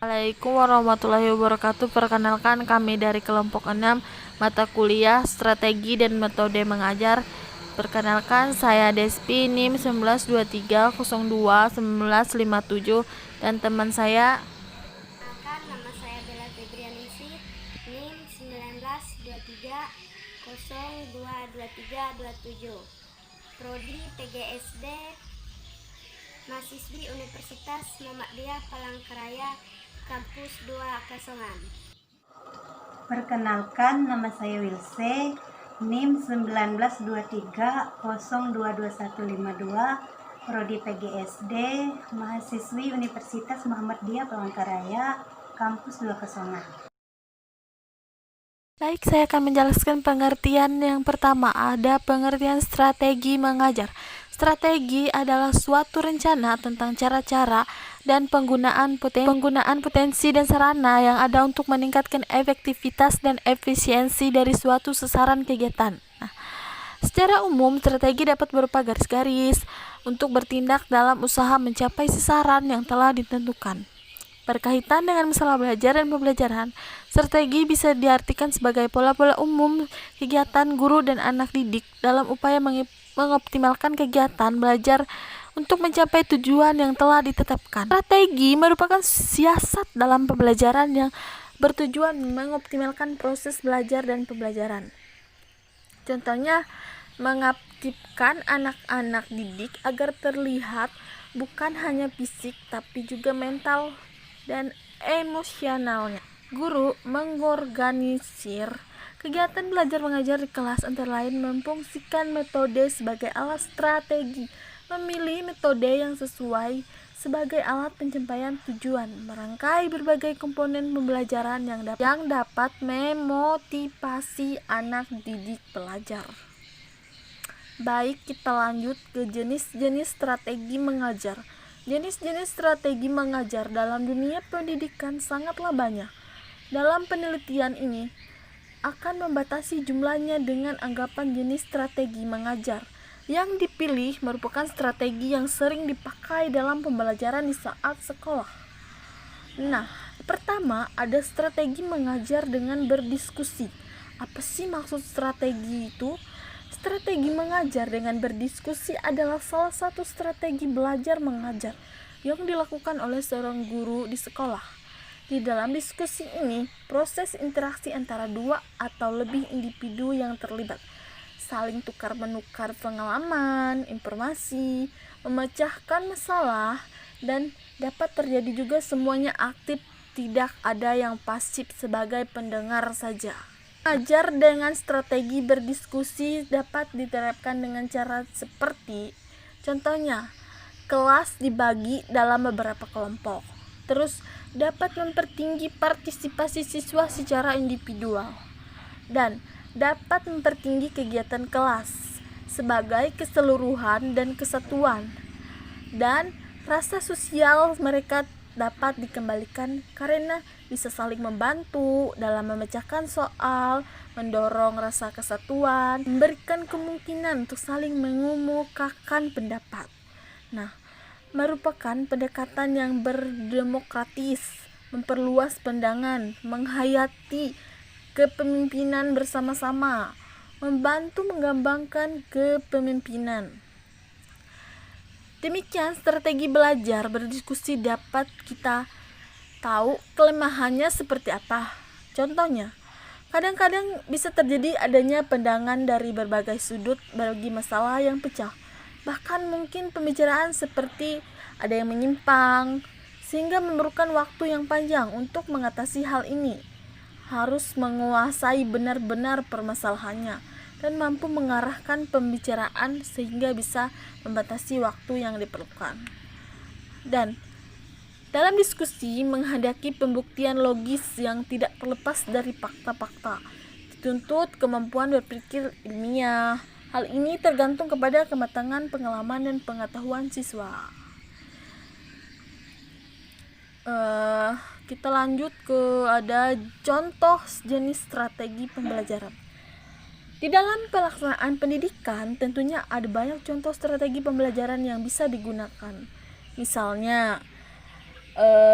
Assalamualaikum warahmatullahi wabarakatuh. Perkenalkan, kami dari kelompok 6 mata kuliah Strategi dan Metode Mengajar. Perkenalkan, saya Despi, NIM 1923021957, dan teman saya. Perkenalkan, nama saya Bella Febrianingsih, NIM 1923022327, Prodi PGSD, mahasiswi Universitas Muhammadiyah Palangkaraya, Kampus 2 Kasongan. Perkenalkan, nama saya Wilse, NIM 1923022152, Prodi PGSD, mahasiswi Universitas Muhammadiyah Palangkaraya, Kampus 2 Kasongan. Baik, saya akan menjelaskan pengertian yang pertama. Ada pengertian strategi mengajar. Strategi adalah suatu rencana tentang cara-cara dan penggunaan potensi dan sarana yang ada untuk meningkatkan efektivitas dan efisiensi dari suatu sasaran kegiatan. Secara umum, strategi dapat berupa garis-garis untuk bertindak dalam usaha mencapai sasaran yang telah ditentukan. Berkaitan dengan masalah belajar dan pembelajaran, strategi bisa diartikan sebagai pola-pola umum kegiatan guru dan anak didik dalam upaya mengoptimalkan kegiatan belajar untuk mencapai tujuan yang telah ditetapkan. Strategi merupakan siasat dalam pembelajaran yang bertujuan mengoptimalkan proses belajar dan pembelajaran. Contohnya, mengaktifkan anak-anak didik agar terlihat bukan hanya fisik tapi juga mental dan emosionalnya. Guru mengorganisir kegiatan belajar mengajar di kelas antara lain memfungsikan metode sebagai alat strategi, memilih metode yang sesuai sebagai alat pencapaian tujuan, merangkai berbagai komponen pembelajaran yang dapat memotivasi anak didik belajar. Baik, kita lanjut ke jenis-jenis strategi mengajar. Jenis-jenis strategi mengajar dalam dunia pendidikan sangatlah banyak. Dalam penelitian ini akan membatasi jumlahnya dengan anggapan jenis strategi mengajar. Yang dipilih merupakan strategi yang sering dipakai dalam pembelajaran di saat sekolah. Nah, pertama ada strategi mengajar dengan berdiskusi. Apa sih maksud strategi itu? Strategi mengajar dengan berdiskusi adalah salah satu strategi belajar mengajar yang dilakukan oleh seorang guru di sekolah. Di dalam diskusi ini, proses interaksi antara dua atau lebih individu yang terlibat, saling tukar-menukar pengalaman, informasi, memecahkan masalah, dan dapat terjadi juga semuanya aktif, tidak ada yang pasif sebagai pendengar saja. Mengajar dengan strategi berdiskusi dapat diterapkan dengan cara seperti, contohnya, kelas dibagi dalam beberapa kelompok, terus dapat mempertinggi partisipasi siswa secara individual, dan dapat mempertinggi kegiatan kelas sebagai keseluruhan dan kesatuan, dan rasa sosial mereka dapat dikembalikan karena bisa saling membantu dalam memecahkan soal, mendorong rasa kesatuan, memberikan kemungkinan untuk saling mengemukakan pendapat. Nah, merupakan pendekatan yang berdemokratis, memperluas pandangan, menghayati kepemimpinan bersama-sama, membantu mengembangkan kepemimpinan. Demikian strategi belajar berdiskusi dapat kita tahu kelemahannya seperti apa. Contohnya, kadang-kadang bisa terjadi adanya pandangan dari berbagai sudut bagi masalah yang pecah. Bahkan mungkin pembicaraan seperti ada yang menyimpang, sehingga memerlukan waktu yang panjang untuk mengatasi hal ini. Harus menguasai benar-benar permasalahannya dan mampu mengarahkan pembicaraan sehingga bisa membatasi waktu yang diperlukan. Dan dalam diskusi menghadapi pembuktian logis yang tidak terlepas dari fakta-fakta, dituntut kemampuan berpikir ilmiah. Hal ini tergantung kepada kematangan pengalaman dan pengetahuan siswa. Kita lanjut ke ada contoh jenis strategi pembelajaran. Di dalam pelaksanaan pendidikan, tentunya ada banyak contoh strategi pembelajaran yang bisa digunakan. Misalnya,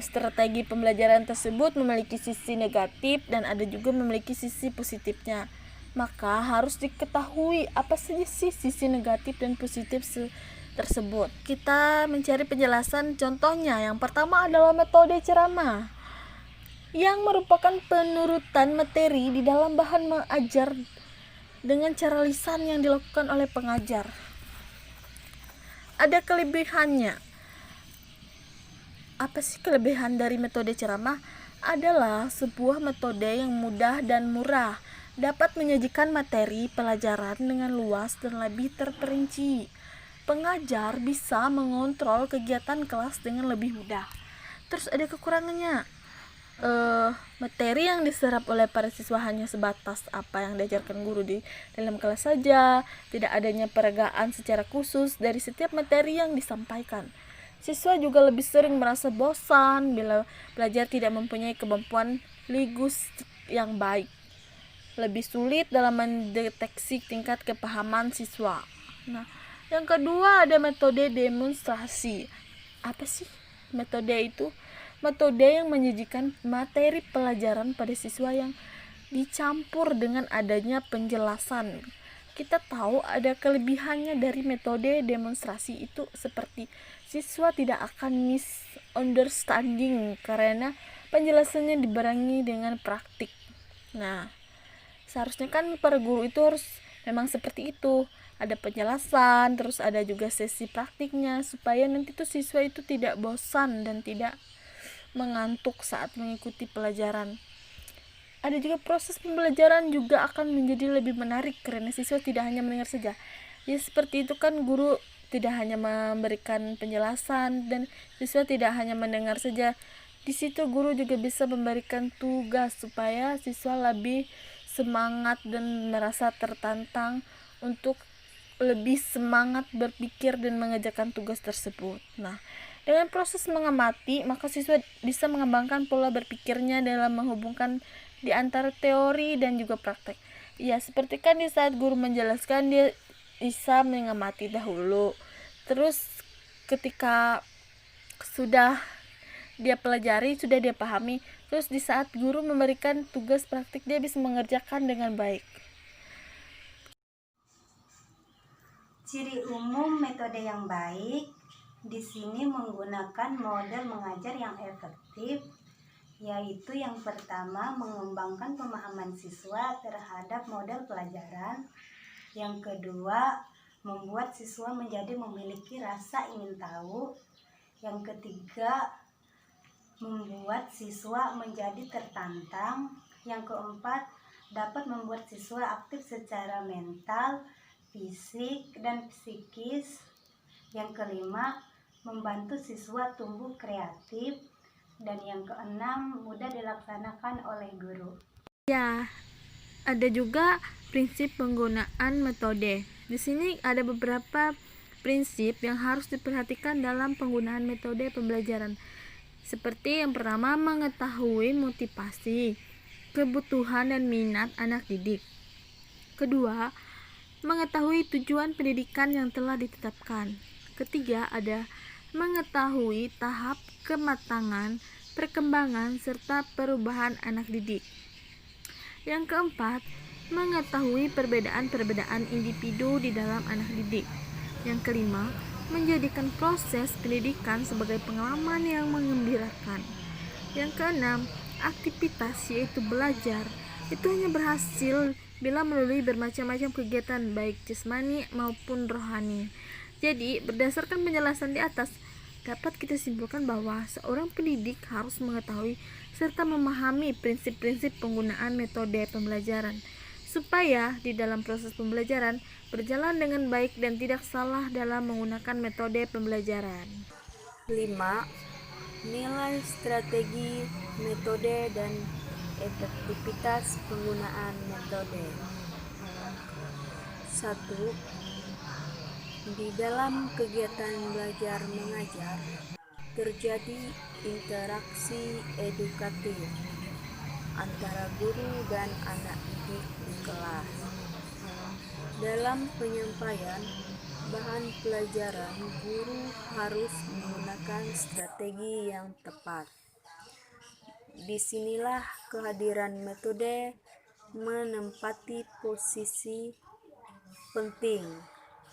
strategi pembelajaran tersebut memiliki sisi negatif dan ada juga memiliki sisi positifnya. Maka harus diketahui apa saja sih sisi negatif dan positif tersebut. Kita mencari penjelasan contohnya. Yang pertama adalah metode ceramah, yang merupakan penurutan materi di dalam bahan mengajar dengan cara lisan yang dilakukan oleh pengajar. Ada kelebihannya. Apa sih kelebihan dari metode ceramah? Adalah sebuah metode yang mudah dan murah, dapat menyajikan materi pelajaran dengan luas dan lebih terperinci. Pengajar bisa mengontrol kegiatan kelas dengan lebih mudah. Terus ada kekurangannya. Materi yang diserap oleh para siswa hanya sebatas apa yang diajarkan guru di dalam kelas saja, tidak adanya peregaan secara khusus dari setiap materi yang disampaikan. Siswa juga lebih sering merasa bosan bila belajar tidak mempunyai kemampuan linguistik yang baik. Lebih sulit dalam mendeteksi tingkat kepahaman siswa. Nah, yang kedua ada metode demonstrasi. Apa sih metode itu? Metode yang menyajikan materi pelajaran pada siswa yang dicampur dengan adanya penjelasan. Kita tahu ada kelebihannya dari metode demonstrasi itu seperti siswa tidak akan misunderstanding karena penjelasannya dibarengi dengan praktik. Nah, seharusnya kan para guru itu harus memang seperti itu. Ada penjelasan, terus ada juga sesi praktiknya supaya nanti tuh siswa itu tidak bosan dan tidak mengantuk saat mengikuti pelajaran. Ada juga proses pembelajaran juga akan menjadi lebih menarik karena siswa tidak hanya mendengar saja. Ya seperti itu kan, guru tidak hanya memberikan penjelasan dan siswa tidak hanya mendengar saja. Di situ guru juga bisa memberikan tugas supaya siswa lebih semangat dan merasa tertantang untuk lebih semangat berpikir dan mengerjakan tugas tersebut. Nah, dengan proses mengamati, maka siswa bisa mengembangkan pola berpikirnya dalam menghubungkan di antara teori dan juga praktek. Ya, seperti kan di saat guru menjelaskan, dia bisa mengamati dahulu. Terus ketika sudah dia pelajari, sudah dia pahami, terus di saat guru memberikan tugas praktik, dia bisa mengerjakan dengan baik. Ciri umum metode yang baik di sini menggunakan model mengajar yang efektif, yaitu yang pertama mengembangkan pemahaman siswa terhadap model pelajaran, yang kedua membuat siswa menjadi memiliki rasa ingin tahu, yang ketiga membuat siswa menjadi tertantang, yang keempat dapat membuat siswa aktif secara mental, fisik, dan psikis, yang kelima membantu siswa tumbuh kreatif, dan yang keenam mudah dilaksanakan oleh guru. Ya, ada juga prinsip penggunaan metode. Di sini ada beberapa prinsip yang harus diperhatikan dalam penggunaan metode pembelajaran. Seperti yang pertama, mengetahui motivasi, kebutuhan dan minat anak didik. Kedua, mengetahui tujuan pendidikan yang telah ditetapkan. Ketiga, ada mengetahui tahap kematangan, perkembangan, serta perubahan anak didik. Yang keempat, mengetahui perbedaan-perbedaan individu di dalam anak didik. Yang kelima, menjadikan proses pendidikan sebagai pengalaman yang menggembirakan. Yang keenam, aktivitas yaitu belajar itu hanya berhasil bila melalui bermacam-macam kegiatan baik jasmani maupun rohani. Jadi, berdasarkan penjelasan di atas, dapat kita simpulkan bahwa seorang pendidik harus mengetahui serta memahami prinsip-prinsip penggunaan metode pembelajaran supaya di dalam proses pembelajaran berjalan dengan baik dan tidak salah dalam menggunakan metode pembelajaran. 5. Nilai strategi, metode, dan efektivitas penggunaan metode. 1. Di dalam kegiatan belajar mengajar terjadi interaksi edukatif antara guru dan anak didik di kelas. Dalam penyampaian, bahan pelajaran, guru harus menggunakan strategi yang tepat. Disinilah kehadiran metode menempati posisi penting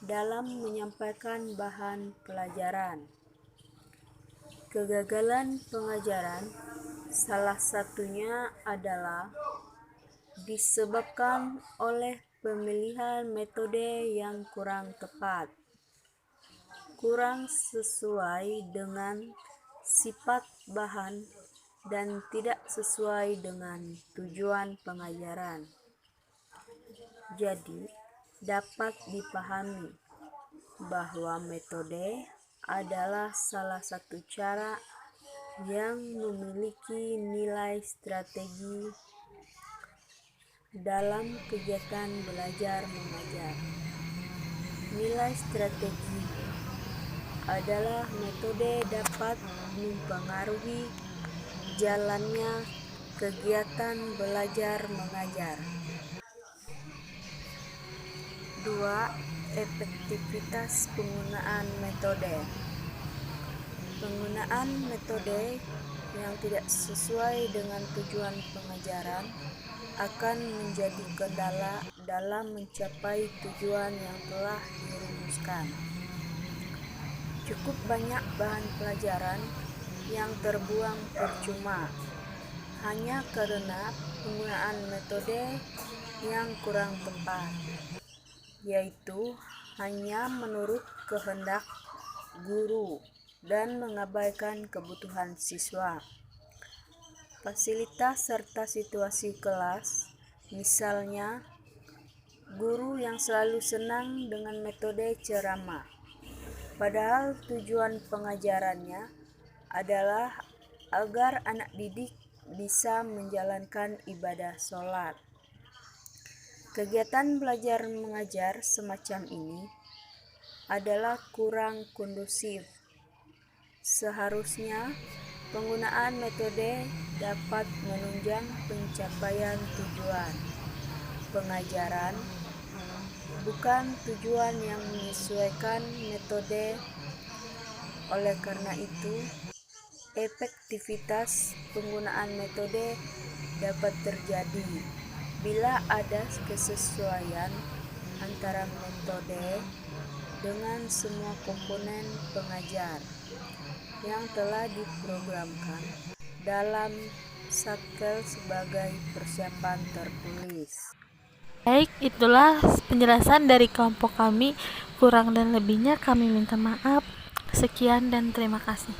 dalam menyampaikan bahan pelajaran. Kegagalan pengajaran salah satunya adalah disebabkan oleh pemilihan metode yang kurang tepat, kurang sesuai dengan sifat bahan, dan tidak sesuai dengan tujuan pengajaran. Jadi, dapat dipahami bahwa metode adalah salah satu cara yang memiliki nilai strategi dalam kegiatan belajar mengajar. Nilai strategi adalah metode dapat mempengaruhi jalannya kegiatan belajar mengajar. 2. Efektivitas penggunaan metode. Penggunaan metode yang tidak sesuai dengan tujuan pengajaran akan menjadi kendala dalam mencapai tujuan yang telah dirumuskan. Cukup banyak bahan pelajaran yang terbuang percuma hanya karena penggunaan metode yang kurang tepat, yaitu hanya menurut kehendak guru dan mengabaikan kebutuhan siswa. Fasilitas serta situasi kelas, misalnya guru yang selalu senang dengan metode ceramah, padahal tujuan pengajarannya adalah agar anak didik bisa menjalankan ibadah sholat. Kegiatan belajar mengajar semacam ini adalah kurang kondusif. Seharusnya penggunaan metode dapat menunjang pencapaian tujuan pengajaran, bukan tujuan yang menyesuaikan metode. Oleh karena itu, efektivitas penggunaan metode dapat terjadi bila ada kesesuaian antara metode dengan semua komponen pengajar yang telah diprogramkan dalam Satkel sebagai persiapan tertulis. Baik, itulah penjelasan dari kelompok kami. Kurang dan lebihnya kami minta maaf. Sekian dan terima kasih.